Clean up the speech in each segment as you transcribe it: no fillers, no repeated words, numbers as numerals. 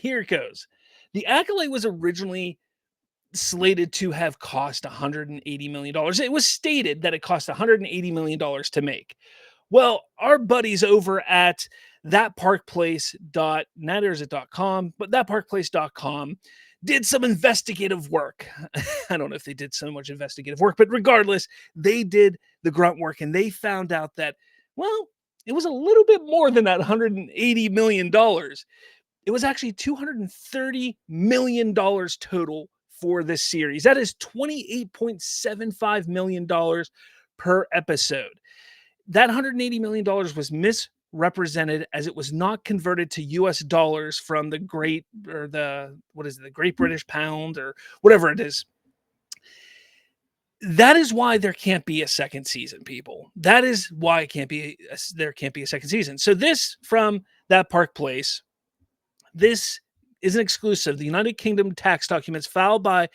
here it goes. The Acolyte was originally slated to have cost $180 million. It was stated that it cost $180 million to make. Well, our buddies over at thatparkplace.com, but thatparkplace.com did some investigative work. I don't know if they did so much investigative work, but regardless, they did the grunt work and they found out that, well, it was a little bit more than that $180 million. It was actually $230 million total for this series. That is $28.75 million per episode. That $180 million was misrepresented as it was not converted to US dollars from the Great British Pound or whatever it is. That is why there can't be a second season, people. That is why there can't be a second season. So this from That Park Place, this is an exclusive. The United Kingdom tax documents filed by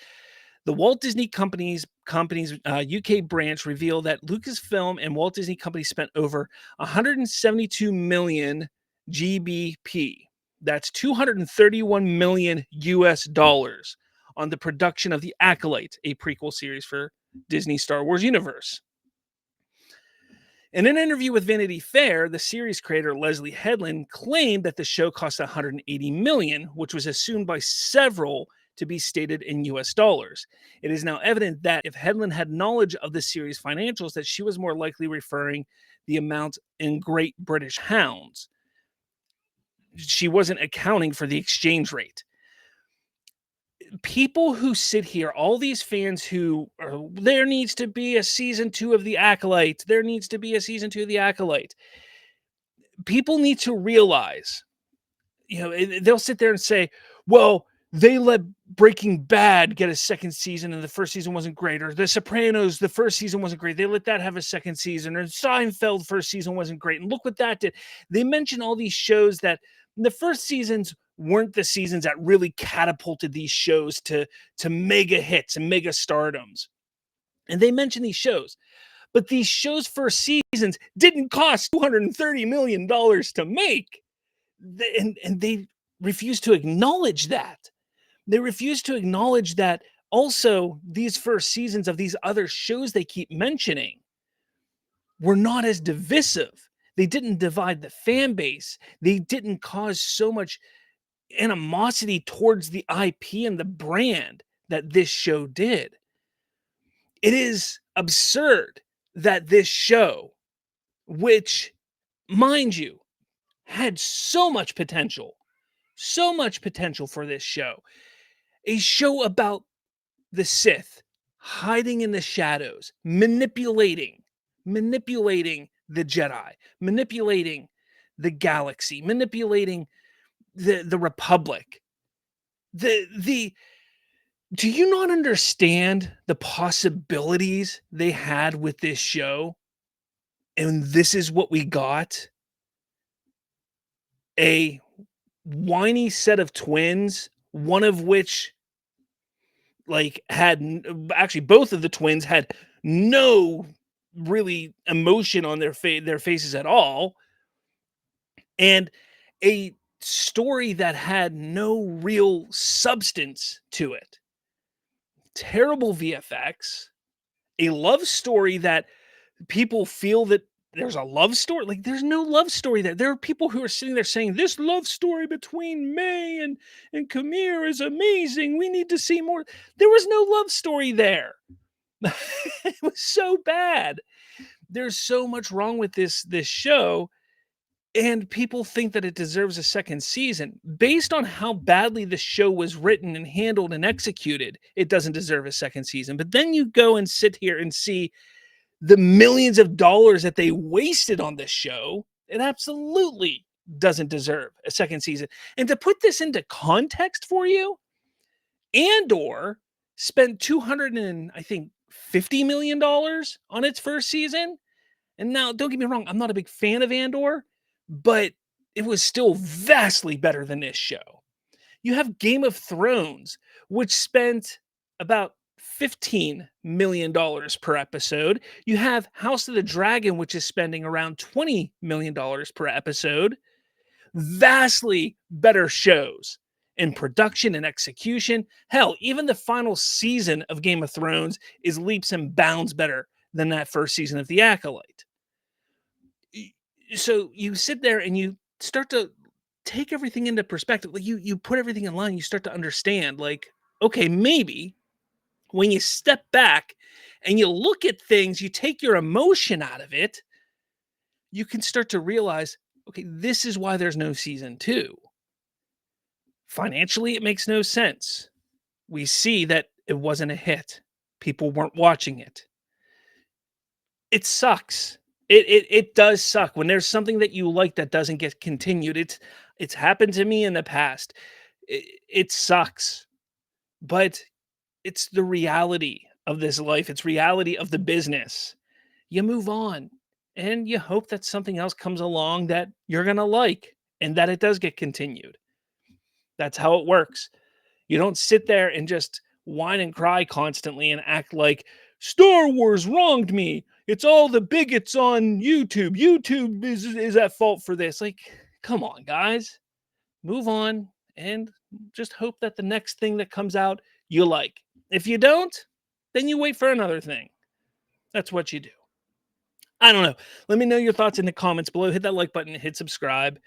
the Walt Disney Company's UK branch reveal that Lucasfilm and Walt Disney Company spent over 172 million GBP. That's 231 million US dollars on the production of The Acolyte, a prequel series for Disney Star Wars universe. In an interview with Vanity Fair, the series creator Leslie Headland claimed that the show cost $180 million, which was assumed by several to be stated in US dollars. It is now evident that if Headland had knowledge of the series' financials, that she was more likely referring the amount in Great British Pounds. She wasn't accounting for the exchange rate. People who sit here, all these fans who are, there needs to be a season 2 of The Acolyte. There needs to be a season 2 of The Acolyte. People need to realize, they'll sit there and say, well, they let Breaking Bad get a second season and the first season wasn't great. Or The Sopranos, the first season wasn't great. They let that have a second season. Or Seinfeld, first season wasn't great. And look what that did. They mention all these shows that the first seasons weren't the seasons that really catapulted these shows to mega hits and mega stardoms. And they mention these shows. But these shows' first seasons didn't cost $230 million to make. And they refuse to acknowledge that. They refuse to acknowledge that also these first seasons of these other shows they keep mentioning were not as divisive. They didn't divide the fan base. They didn't cause so much animosity towards the IP and the brand that this show did. It is absurd that this show, which, mind you, had so much potential for this show, a show about the Sith hiding in the shadows, manipulating the Jedi, manipulating the galaxy, manipulating the Republic. Do you not understand the possibilities they had with this show? And this is what we got. A whiny set of twins, one of which actually both of the twins had no really emotion on their faces at all, and a story that had no real substance to it. Terrible VFX, a love story that people feel that there's a love story. Like, there's no love story there. There are people who are sitting there saying, this love story between May and Camille is amazing. We need to see more. There was no love story there. It was so bad. There's so much wrong with this show. And people think that it deserves a second season. Based on how badly the show was written and handled and executed, it doesn't deserve a second season. But then you go and sit here and see the millions of dollars that they wasted on this show. It absolutely doesn't deserve a second season. And to put this into context for you, Andor spent $250 million on its first season. And now, don't get me wrong, I'm not a big fan of Andor, but it was still vastly better than this show. You have Game of Thrones, which spent about $15 million per episode. You have House of the Dragon, which is spending around $20 million per episode. Vastly better shows. in production and execution. Hell, even the final season of Game of Thrones is leaps and bounds better than that first season of The Acolyte. So you sit there and you start to take everything into perspective. Like you put everything in line, you start to understand, like, okay, maybe when you step back and you look at things, you take your emotion out of it, you can start to realize, okay, this is why there's no season 2. Financially, it makes no sense. We see that it wasn't a hit. People weren't watching it. It sucks. It does suck when there's something that you like that doesn't get continued. It's happened to me in the past. It sucks, but it's the reality of this life. It's reality of the business. You move on and you hope that something else comes along that you're going to like and that it does get continued. That's how it works. You don't sit there and just whine and cry constantly and act like Star Wars wronged me. It's all the bigots on YouTube. YouTube is at fault for this. Like, come on, guys. Move on and just hope that the next thing that comes out you like. If you don't, then you wait for another thing. That's what you do. I don't know. Let me know your thoughts in the comments below. Hit that like button, hit subscribe.